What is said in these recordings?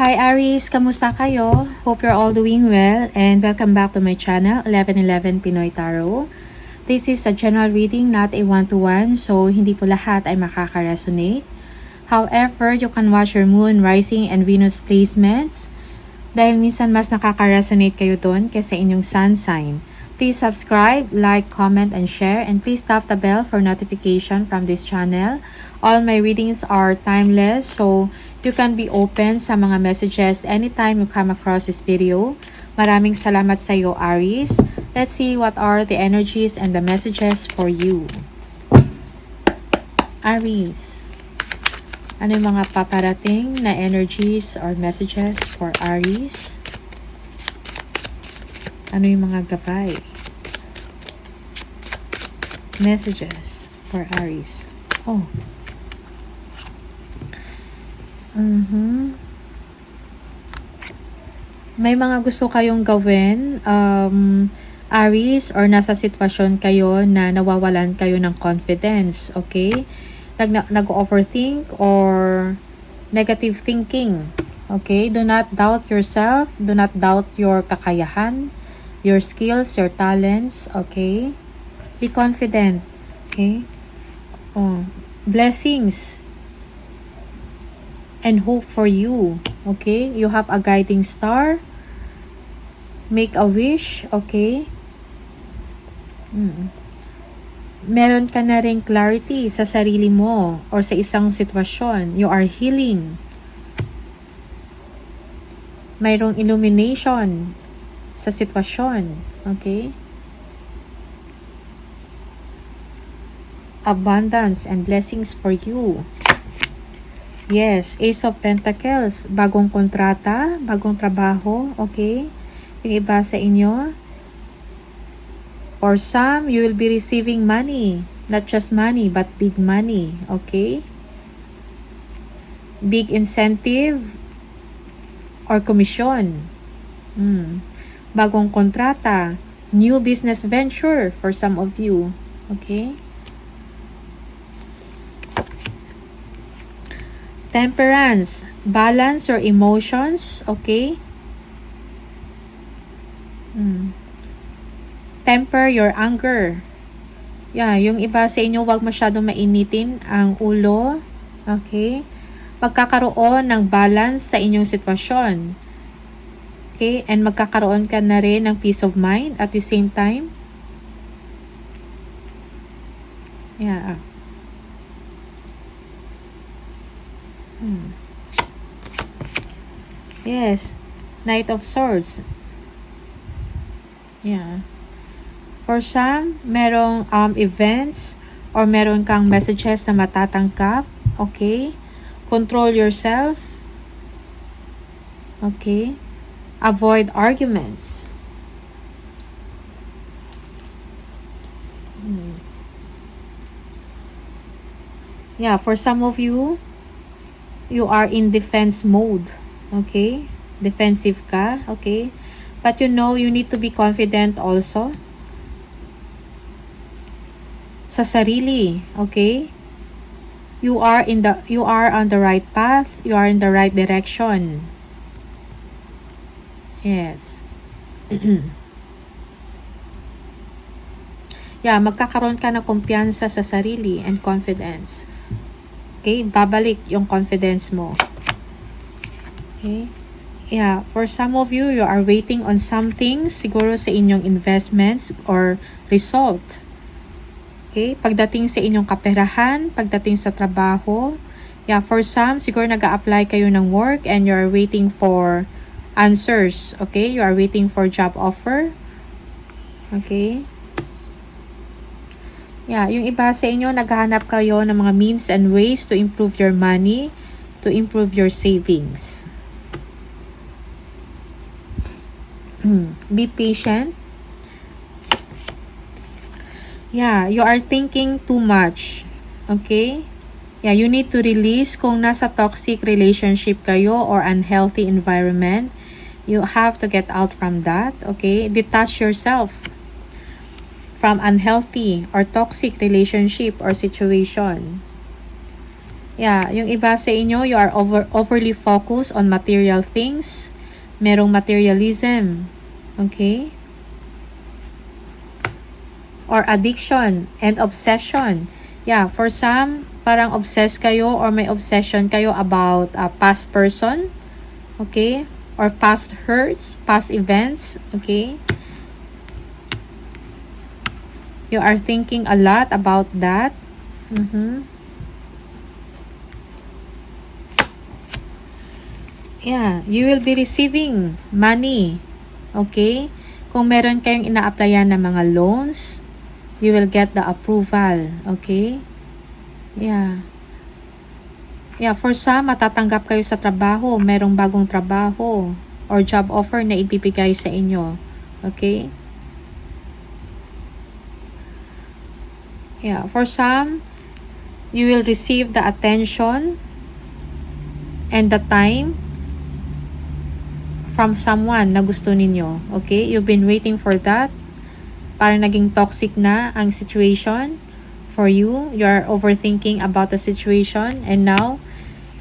Hi Aries, kamusta kayo? Hope you're all doing well and welcome back to my channel, 1111 Pinoy Tarot. This is a general reading, not a one-to-one, so hindi po lahat ay makaka-resonate. However, you can watch your moon, rising, and Venus placements dahil minsan mas nakaka-resonate kayo doon kaysa inyong sun sign. Please subscribe, like, comment, and share, and please tap the bell for notification from this channel. All my readings are timeless, so you can be open sa mga messages anytime you come across this video. Maraming salamat sa iyo, Aries. Let's see what are the energies and the messages for you. Aries, ano yung mga paparating na energies or messages for Aries? Ano yung mga gabay? Messages for Aries. Oh. May mga gusto kayong gawin, Aries, or nasa sitwasyon kayo na nawawalan kayo ng confidence, okay? Nag-overthink or negative thinking, okay? Do not doubt yourself, do not doubt your kakayahan, your skills, your talents, okay? Be confident, okay? Oh, blessings and hope for you, okay? You have a guiding star. Make a wish, okay? Meron ka na ring clarity sa sarili mo or sa isang sitwasyon. You are healing. Mayroong illumination sa sitwasyon, okay? Abundance and blessings for you. Yes, Ace of Pentacles, bagong kontrata, bagong trabaho, okay? Yung iba sa inyo, for some, you will be receiving money, not just money, but big money, okay? Big incentive or commission. Bagong kontrata, new business venture for some of you, okay? Temperance, balance your emotions, okay? Temper your anger. Yeah, yung iba sa inyo, wag masyadong mainitin ang ulo, okay? Magkakaroon ng balance sa inyong sitwasyon, okay? And magkakaroon ka na rin ng peace of mind at the same time. Yeah. Yes, Knight of Swords. Yeah. For some, merong events or meron kang messages na matatangkap, okay? Control yourself. Okay? Avoid arguments. Yeah, for some of you, you are in defense mode, okay? Defensive ka, okay? But you know, you need to be confident also sa sarili, okay? You are on the right path, you are in the right direction. Yes. Yeah, magkakaroon ka ng kumpiyansa sa sarili and confidence. Okay, babalik yung confidence mo. Okay. Yeah, for some of you, you are waiting on something, siguro sa inyong investments or result. Okay, pagdating sa inyong kaperahan, pagdating sa trabaho. Yeah, for some, siguro nag-a-apply kayo ng work and you are waiting for answers. Okay, you are waiting for job offer. Okay. Yeah, yung iba sa inyo, naghahanap kayo ng mga means and ways to improve your money, to improve your savings. Be patient. Yeah, you are thinking too much. Okay? Yeah, you need to release kung nasa toxic relationship kayo or unhealthy environment. You have to get out from that. Okay? Detach yourself from unhealthy or toxic relationship or situation. Yeah, yung iba sa inyo, you are overly focused on material things. Merong materialism. Okay? Or addiction and obsession. Yeah, for some, parang obsessed kayo or may obsession kayo about a past person. Okay? Or past hurts, past events. Okay? You are thinking a lot about that. Yeah, you will be receiving money. Okay? Kung meron kayong ina-applyan ng mga loans, you will get the approval. Okay? Yeah. Yeah, for some, matatanggap kayo sa trabaho. Merong bagong trabaho or job offer na ibibigay sa inyo. Okay? Yeah, for some, you will receive the attention and the time from someone na gusto ninyo. Okay? You've been waiting for that. Parang naging toxic na ang situation for you. You are overthinking about the situation and now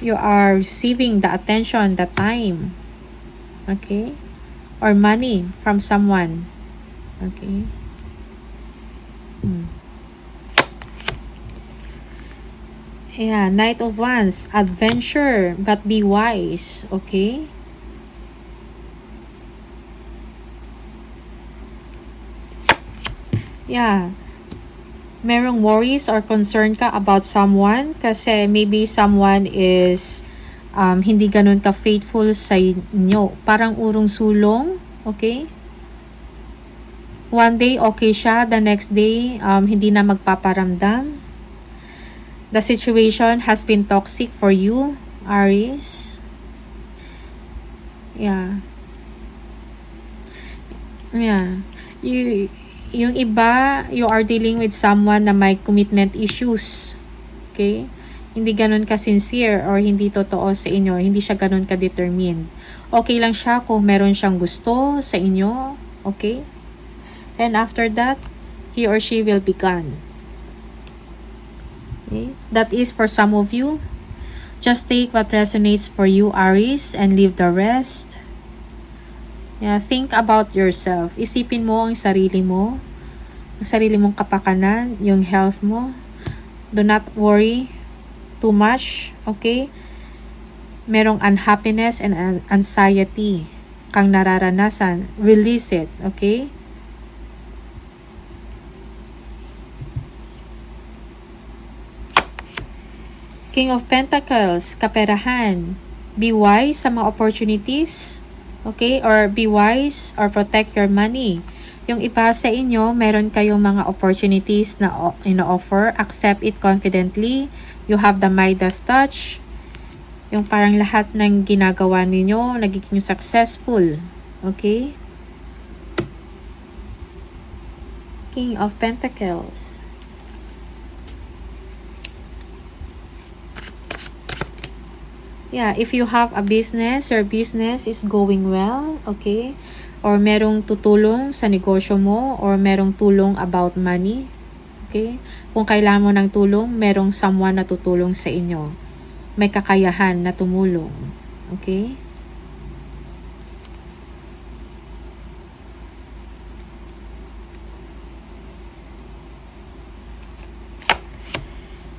you are receiving the attention, the time. Okay? Or money from someone. Okay? Yeah, Knight of Wands, adventure, but be wise. Okay? Yeah. Merong worries or concern ka about someone kasi maybe someone is hindi ganun ka-faithful sa inyo. Parang urong sulong. Okay? One day, okay siya. The next day, hindi na magpaparamdam. The situation has been toxic for you, Aries. Yeah. Yeah. Yung iba, you are dealing with someone na may commitment issues. Okay? Hindi ganun ka-sincere or hindi totoo sa inyo. Hindi siya ganun ka-determined. Okay lang siya kung meron siyang gusto sa inyo. Okay? And after that, he or she will be gone. Okay? That is for some of you. Just take what resonates for you, Aries, and leave the rest. Yeah, think about yourself. Isipin mo ang sarili mo, ang sarili mong kapakanan, yung health mo. Do not worry too much, okay? Merong unhappiness and anxiety kang nararanasan. Release it, okay? King of Pentacles, kaperahan. Be wise sa mga opportunities. Okay? Or be wise or protect your money. Yung iba sa inyo, meron kayong mga opportunities na ino-offer. Accept it confidently. You have the Midas touch. Yung parang lahat ng ginagawa ninyo, nagiging successful. Okay? King of Pentacles. Yeah, if you have a business, your business is going well, okay? Or merong tutulong sa negosyo mo, or merong tulong about money, okay? Kung kailangan mo ng tulong, merong someone na tutulong sa inyo. May kakayahan na tumulong, okay?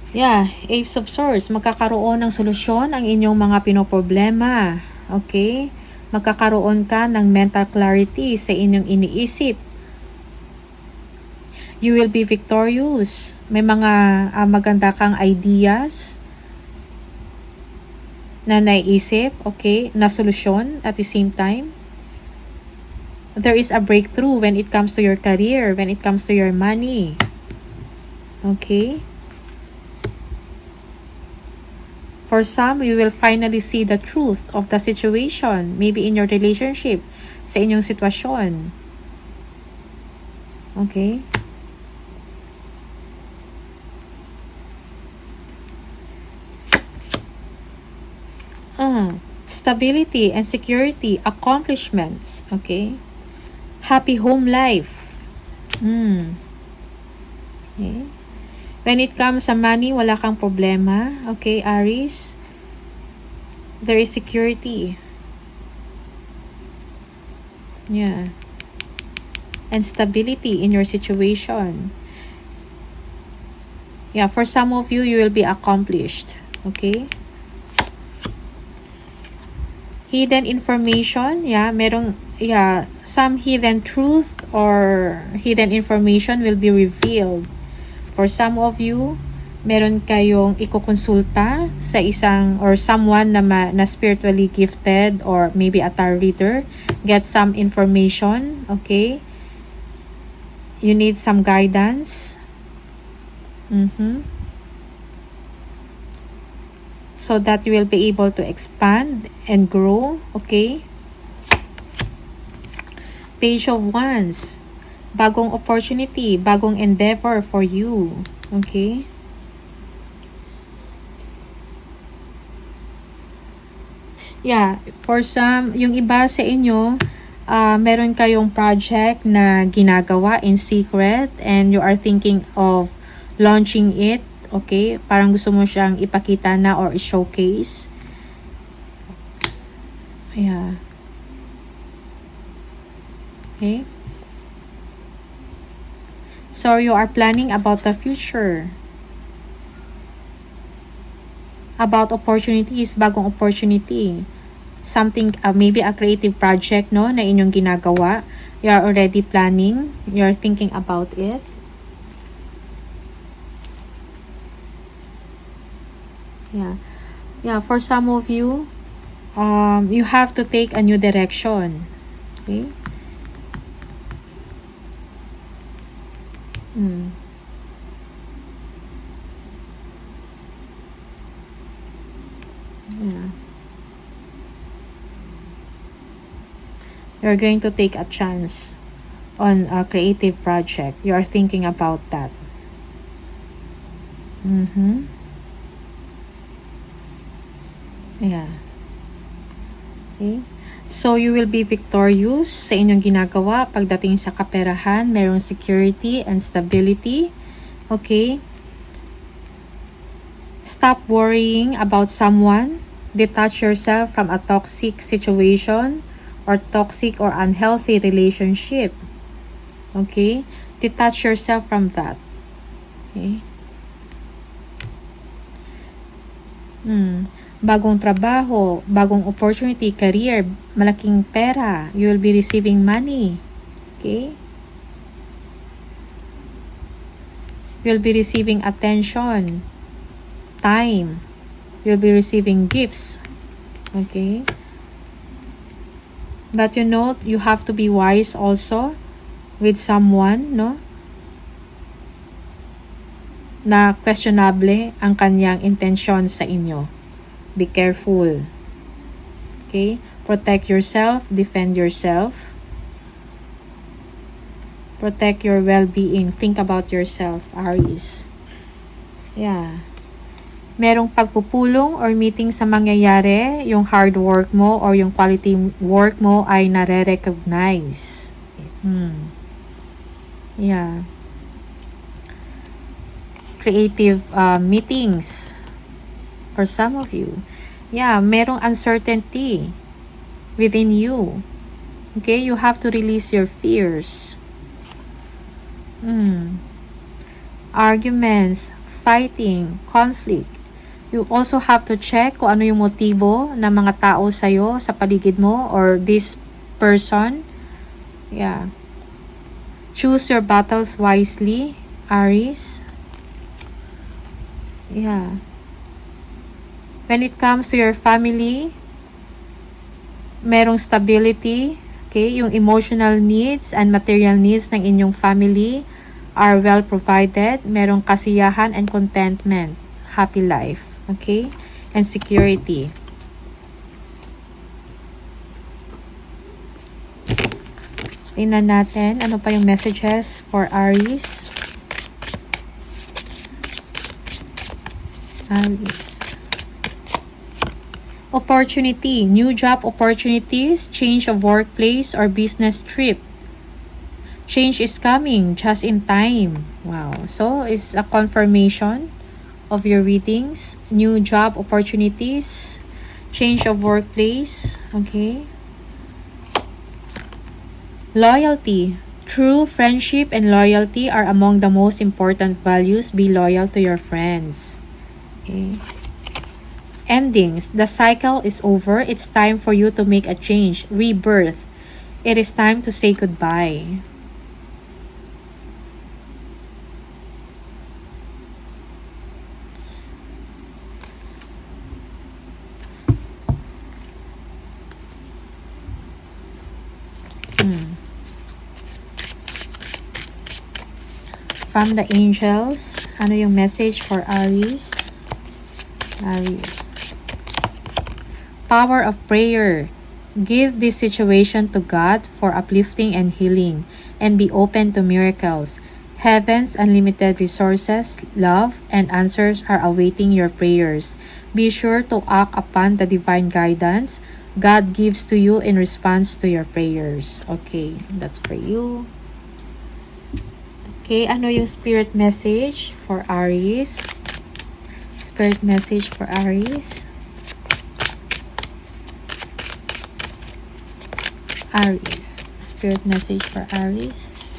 Yeah, Ace of Swords, magkakaroon ng solusyon ang inyong mga pinoproblema. Okay? Magkakaroon ka ng mental clarity sa inyong iniisip. You will be victorious. May mga maganda kang ideas na naisip, okay, na solusyon at the same time. There is a breakthrough when it comes to your career, when it comes to your money. Okay? For some, you will finally see the truth of the situation, maybe in your relationship, sa inyong sitwasyon. Okay? Stability and security, accomplishments. Okay? Happy home life. Okay? When it comes sa money, wala kang problema. Okay, Aries? There is security. Yeah. And stability in your situation. Yeah, for some of you, you will be accomplished. Okay? Hidden information. Yeah, some hidden truth or hidden information will be revealed. For some of you, meron kayong ikukonsulta sa isang or someone na spiritually gifted or maybe a tarot reader. Get some information. Okay? You need some guidance. So that you will be able to expand and grow. Okay? Page of Wands. Bagong opportunity, bagong endeavor for you. Okay? Yeah, for some, yung iba sa inyo, meron kayong project na ginagawa in secret and you are thinking of launching it. Okay? Parang gusto mo siyang ipakita na or i-showcase. Yeah. Okay? So, you are planning about the future. About opportunities, bagong opportunity. Something, maybe a creative project, no, na inyong ginagawa. You are already planning. You are thinking about it. Yeah, for some of you, you have to take a new direction. Okay? Yeah. You're going to take a chance on a creative project. You are thinking about that. Yeah. Okay. So, you will be victorious sa inyong ginagawa pagdating sa kaperahan. Merong security and stability. Okay. Stop worrying about someone. Detach yourself from a toxic situation or toxic or unhealthy relationship. Okay. Detach yourself from that. Okay. Bagong trabaho, bagong opportunity, career, malaking pera, you will be receiving money. Okay? You will be receiving attention, time. You will be receiving gifts. Okay? But you know, you have to be wise also with someone, no? Na questionable ang kanyang intensyon sa inyo. Be careful. Okay? Protect yourself. Defend yourself. Protect your well-being. Think about yourself, Aries. Yeah. Merong pagpupulong or meeting sa mangyayari, yung hard work mo or yung quality work mo ay nare-recognize. Yeah. Creative meetings for some of you. Yeah, merong uncertainty within you. Okay, you have to release your fears. Arguments, fighting, conflict. You also have to check kung ano yung motibo ng mga tao sa'yo, sa paligid mo, or this person. Yeah. Choose your battles wisely, Aries. Yeah. When it comes to your family, merong stability. Okay, yung emotional needs and material needs ng inyong family are well provided. Merong kasiyahan and contentment. Happy life. Okay? And security. Tingnan natin ano pa yung messages for Aries. Aries. Opportunity. New job opportunities. Change of workplace or business trip. Change is coming just in time. Wow. So, it's a confirmation of your readings. New job opportunities. Change of workplace. Okay. Loyalty. True friendship and loyalty are among the most important values. Be loyal to your friends. Okay. Endings. The cycle is over. It's time for you to make a change. Rebirth. It is time to say goodbye. From the angels, ano yung message for Aries? Aries. Power of prayer. Give this situation to God for uplifting and healing, and be open to miracles. Heaven's unlimited resources, love, and answers are awaiting your prayers. Be sure to act upon the divine guidance God gives to you in response to your prayers. Okay, that's for you. Okay, ano yung spirit message for Aries? Spirit message for Aries. Aries. Spirit message for Aries.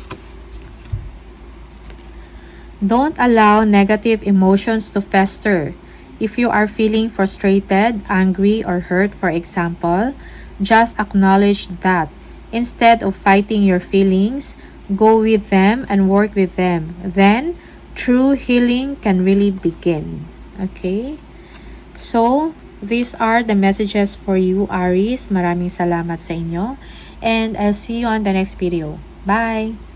Don't allow negative emotions to fester. If you are feeling frustrated, angry, or hurt, for example, just acknowledge that. Instead of fighting your feelings, go with them and work with them. Then, true healing can really begin. Okay? So, these are the messages for you, Aries. Maraming salamat sa inyo. And I'll see you on the next video. Bye!